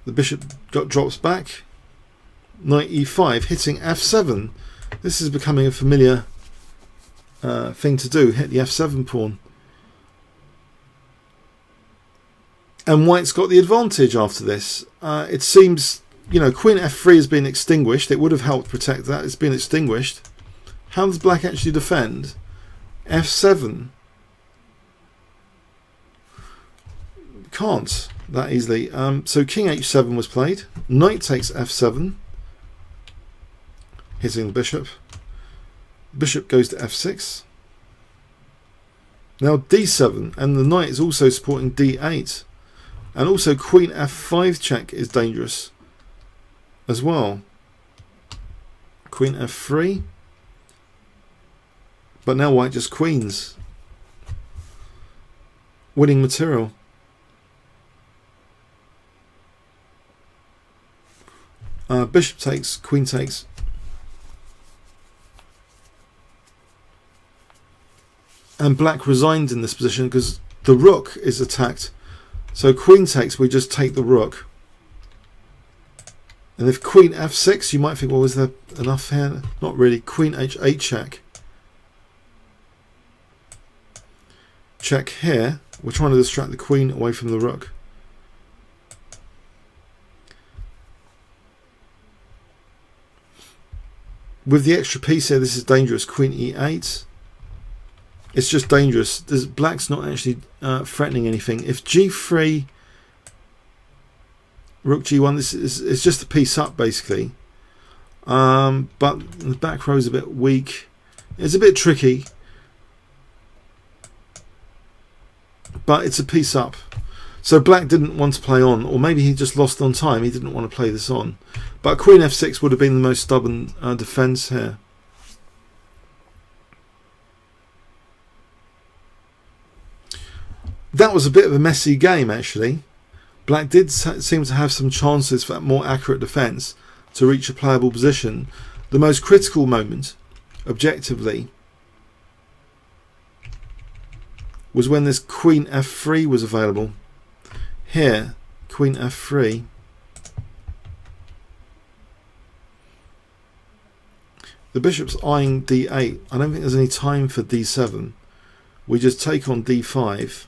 The bishop drops back, knight e5 hitting f7. This is becoming a familiar thing to do, hit the f7 pawn. And white's got the advantage after this. It seems, you know, queen f3 has been extinguished. It would have helped protect that. It's been extinguished. How does black actually defend? f7. Can't that easily. So king h7 was played. Knight takes f7, hitting the bishop. Bishop goes to f6. Now d7, and the knight is also supporting d8. And also queen f5 check is dangerous as well. Queen f3. But now white just queens. Winning material. Bishop takes, queen takes. And black resigned in this position because the rook is attacked. So queen takes, we just take the rook. And if queen f6, you might think, well, is there enough here? Not really. Queen h8 check. Check here. We're trying to distract the queen away from the rook. With the extra piece here, this is dangerous. Queen e8. It's just dangerous. Black's not actually threatening anything. If g3, rook g1, this is just a piece up basically. But the back row is a bit weak. It's a bit tricky, but it's a piece up. So black didn't want to play on, or maybe he just lost on time. He didn't want to play this on. But queen f6 would have been the most stubborn defense here. That was a bit of a messy game actually. Black did seem to have some chances for that more accurate defence to reach a playable position. The most critical moment, objectively, was when this queen f3 was available. Here, queen f3. The bishop's eyeing d8. I don't think there's any time for d7. We just take on d5.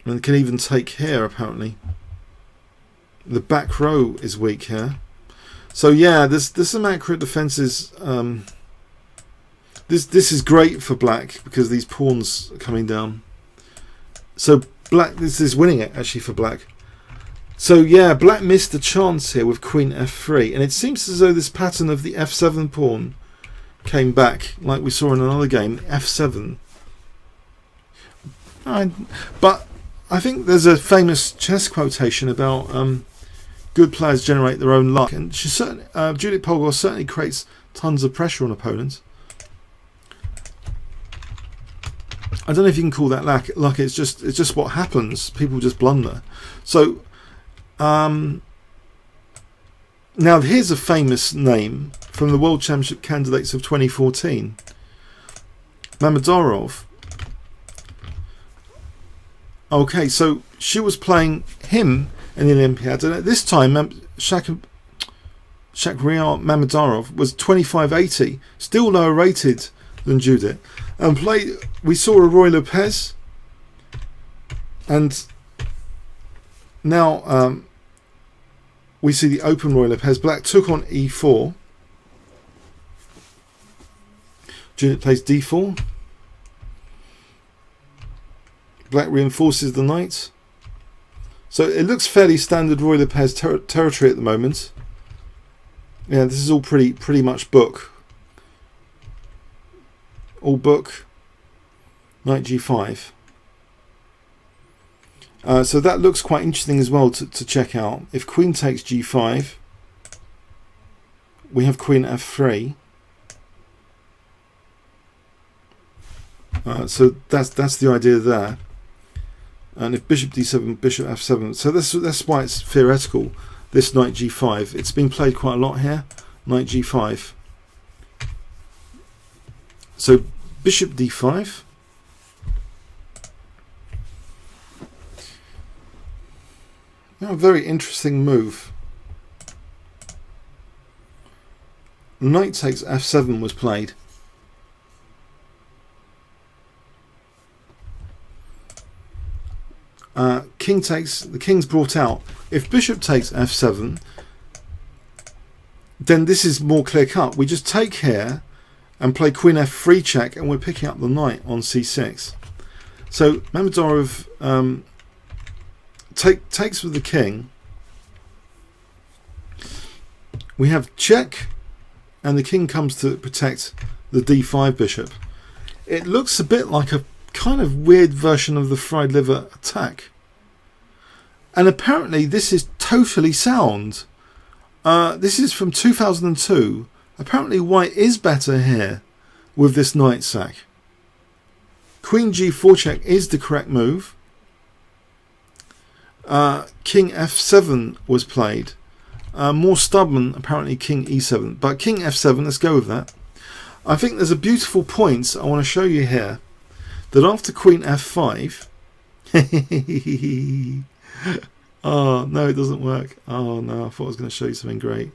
And can even take here apparently. The back row is weak here. So yeah, there's some accurate defences. This is great for black because these pawns are coming down. So black, this is winning it actually for black. So yeah, black missed a chance here with queen f3, and it seems as though this pattern of the f7 pawn came back like we saw in another game, f7. But I think there's a famous chess quotation about good players generate their own luck, and Judit Polgar certainly creates tons of pressure on opponents. I don't know if you can call that luck. It's just what happens. People just blunder. So now here's a famous name from the World Championship candidates of 2014, Mamedyarov. Okay, so she was playing him in the Olympiad, and at this time Shakhriyar Mamedyarov was 2580, still lower rated than Judit, and we saw a Roy Lopez, and now we see the open Roy Lopez. Black took on e4, Judit plays d4. Black reinforces the knight. So it looks fairly standard Roy Le Pairs territory at the moment. Yeah, this is all pretty much book. All book. Knight g5. So that looks quite interesting as well to check out. If queen takes g5, we have queen f3. So that's the idea there. And if bishop d7, bishop f7, so that's why it's theoretical. This knight g5, it's been played quite a lot here. Knight g5. So bishop d5. Now, a very interesting move. Knight takes f7 was played. King takes, the king's brought out. If bishop takes f7, then this is more clear cut. We just take here and play queen f3 check, and we're picking up the knight on c6. So Mamedyarov takes with the king. We have check, and the king comes to protect the d5 bishop. It looks a bit like a kind of weird version of the fried liver attack. And apparently this is totally sound. This is from 2002. Apparently white is better here with this knight sack. Queen g4 check is the correct move. King f7 was played. More stubborn, apparently king e7. But king f7, let's go with that. I think there's a beautiful point I want to show you here. That after queen f5... Oh, no, it doesn't work. Oh, no, I thought I was going to show you something great.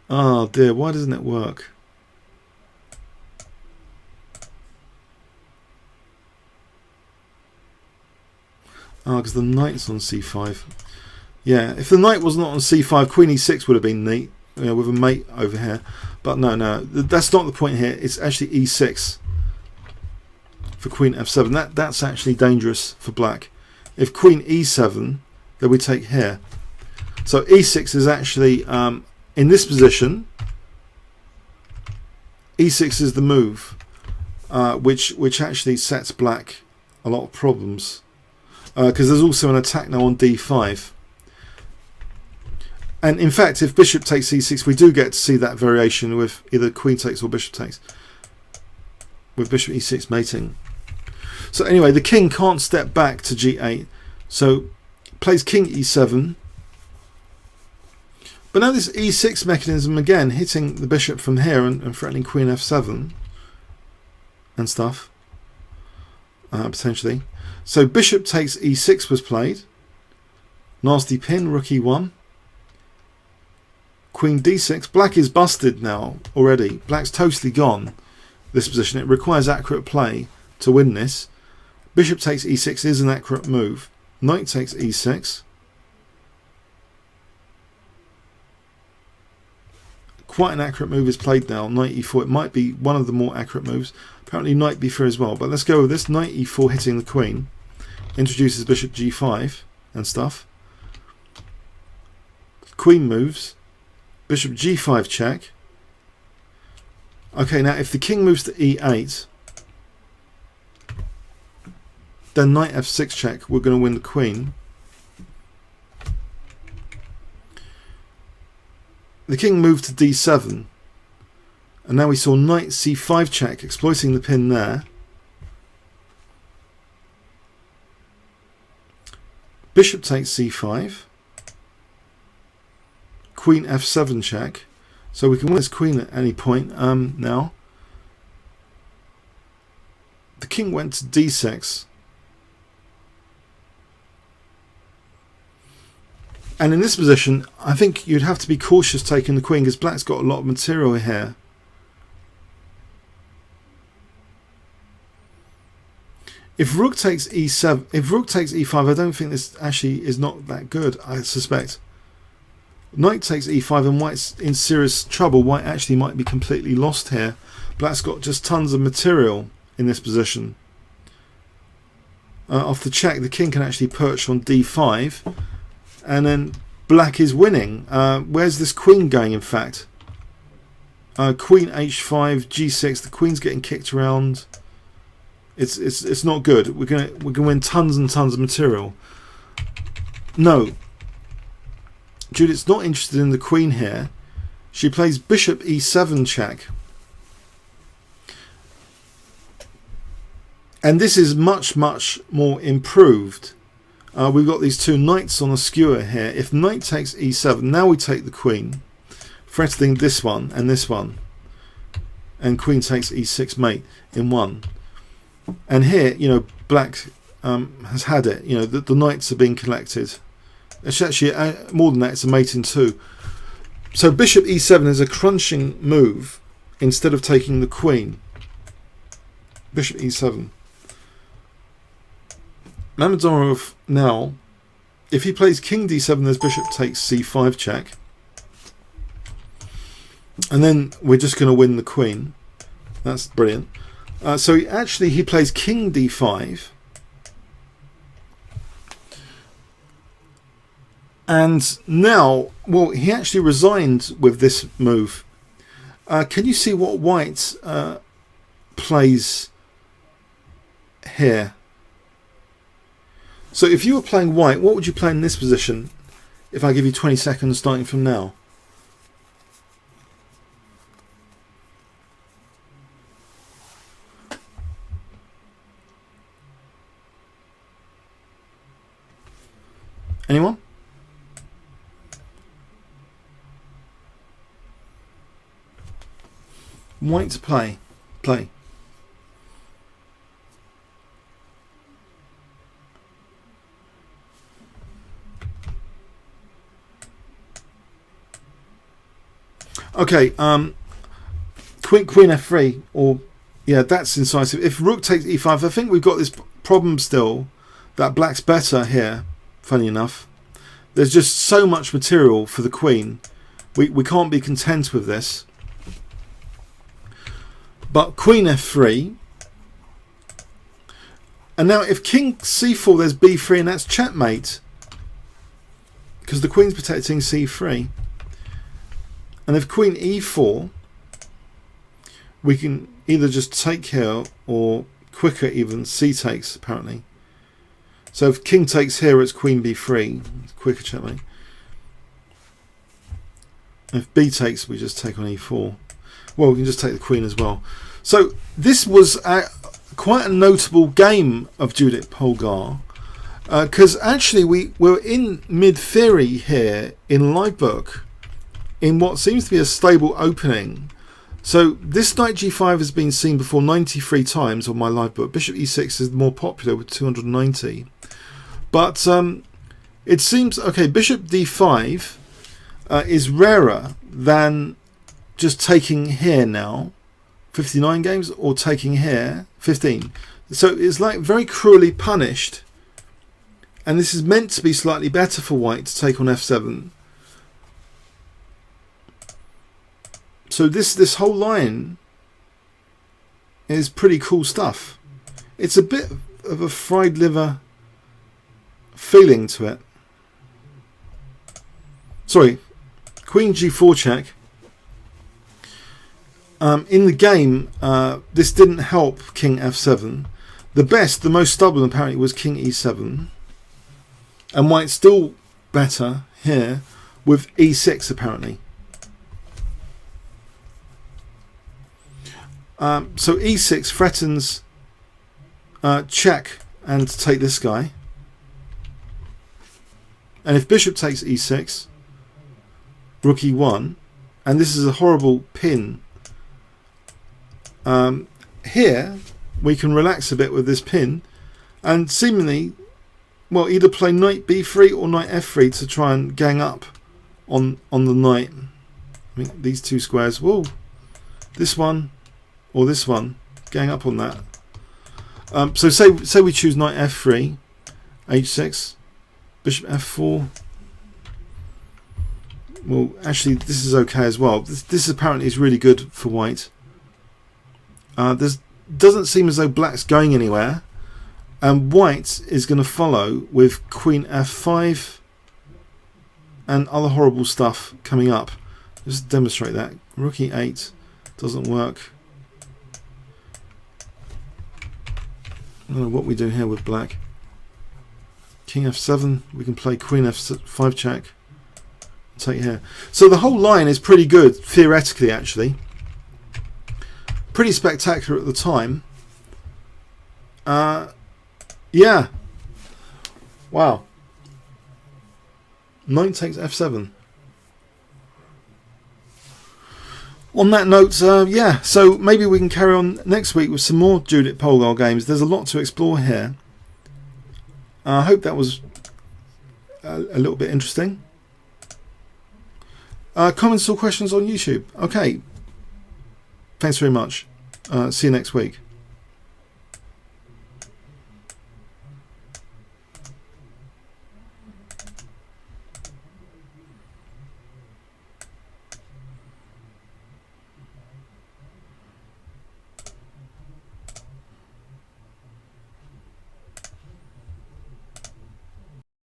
Oh, dear, why doesn't it work? Oh, because the knight's on c5. Yeah, if the knight was not on c5, queen e6 would have been neat, you know, with a mate over here. But no, that's not the point here. It's actually e6 for queen f7. That's actually dangerous for black. If queen e7, then we take here. So e6 is actually in this position. E6 is the move, which actually sets black a lot of problems, because there's also an attack now on d5. And in fact, if bishop takes e6, we do get to see that variation with either queen takes or bishop takes, with bishop e6 mating. So anyway, the king can't step back to g8, so plays king e7. But now this e6 mechanism again hitting the bishop from here and threatening queen f7 and stuff, potentially. So bishop takes e6 was played. Nasty pin, rook e1. Queen d6. Black is busted now already. Black's totally gone, this position. It requires accurate play to win this. Bishop takes e6 is an accurate move. Knight takes e6. Quite an accurate move is played now. Knight e4. It might be one of the more accurate moves. Apparently knight b3 as well. But let's go with this. Knight e4 hitting the queen. Introduces bishop g5 and stuff. Queen moves. Bishop g5 check. Okay, now if the king moves to e8, then knight f6 check, we're going to win the queen. The king moved to d7, and now we saw knight c5 check, exploiting the pin there. Bishop takes c5. Queen f7 check. So we can win this queen at any point now. The king went to d6. And in this position, I think you'd have to be cautious taking the queen, because black's got a lot of material here. If rook takes e7, if rook takes e5, I don't think this actually is not that good, I suspect. Knight takes e5 and white's in serious trouble. White actually might be completely lost here. Black's got just tons of material in this position. Off the check, the king can actually perch on d5, and then black is winning. Where's this queen going, in fact? Queen h5, g6. The queen's getting kicked around. It's not good. We're gonna win tons and tons of material. No, Judith's not interested in the queen here. She plays bishop e7 check, and this is much more improved. We've got these two knights on a skewer here. If knight takes e7, now we take the queen, threatening this one, and queen takes e6 mate in one. And here, you know, black has had it. You know, the knights are being collected. It's actually more than that. It's a mate in two. So bishop e7 is a crunching move instead of taking the queen. Bishop e7. Mamedyarov now, if he plays king d7, there's bishop takes c5 check. And then we're just going to win the queen. That's brilliant. So he plays king d5. And now, well, he actually resigned with this move. Can you see what white plays here? So if you were playing white, what would you play in this position if I give you 20 seconds starting from now? Anyone? White to play. Play. Okay, queen f3, or yeah, that's incisive. If rook takes e5, I think we've got this problem still that black's better here. Funny enough, there's just so much material for the queen. We can't be content with this. But queen f3, and now if king c4, there's b3, and that's checkmate because the queen's protecting c3. And if queen e4, we can either just take here or quicker even c takes apparently. So if king takes here, it's queen b3, quicker checkmate. If b takes, we just take on e4. Well, we can just take the queen as well. So this was quite a notable game of Judit Polgar, because actually we were in mid-theory here in Livebook, in what seems to be a stable opening. So this knight g5 has been seen before 93 times on my Livebook. Bishop e6 is more popular with 290. But it seems, okay, bishop d5 is rarer than just taking here now, 59 games, or taking here, 15. So it's like very cruelly punished. And this is meant to be slightly better for white to take on f7. So this whole line is pretty cool stuff. It's a bit of a fried liver feeling to it. Sorry, queen g4 check. In the game, this didn't help king f7. The most stubborn apparently was king e7. And white's still better here with e6 apparently. So e6 threatens check and take this guy. And if bishop takes e6, rook e1, and this is a horrible pin. Here we can relax a bit with this pin and seemingly, well, either play knight b3 or knight f3 to try and gang up on the knight. I mean, these two squares, whoa, this one or this one, gang up on that. So say we choose knight f3, h6, bishop f4. Well, actually this is okay as well. This apparently is really good for white. Doesn't seem as though black's going anywhere, and white is going to follow with queen f5 and other horrible stuff coming up. Just demonstrate that. Rook e8 doesn't work. I don't know what we do here with black. King f7, we can play queen f5 check. Take here. So the whole line is pretty good, theoretically, actually. Pretty spectacular at the time. Yeah. Wow. Knight takes f7. On that note, yeah, so maybe we can carry on next week with some more Judit Polgar games. There's a lot to explore here. I hope that was a little bit interesting. Comments or questions on YouTube? Okay. Thanks very much. See you next week.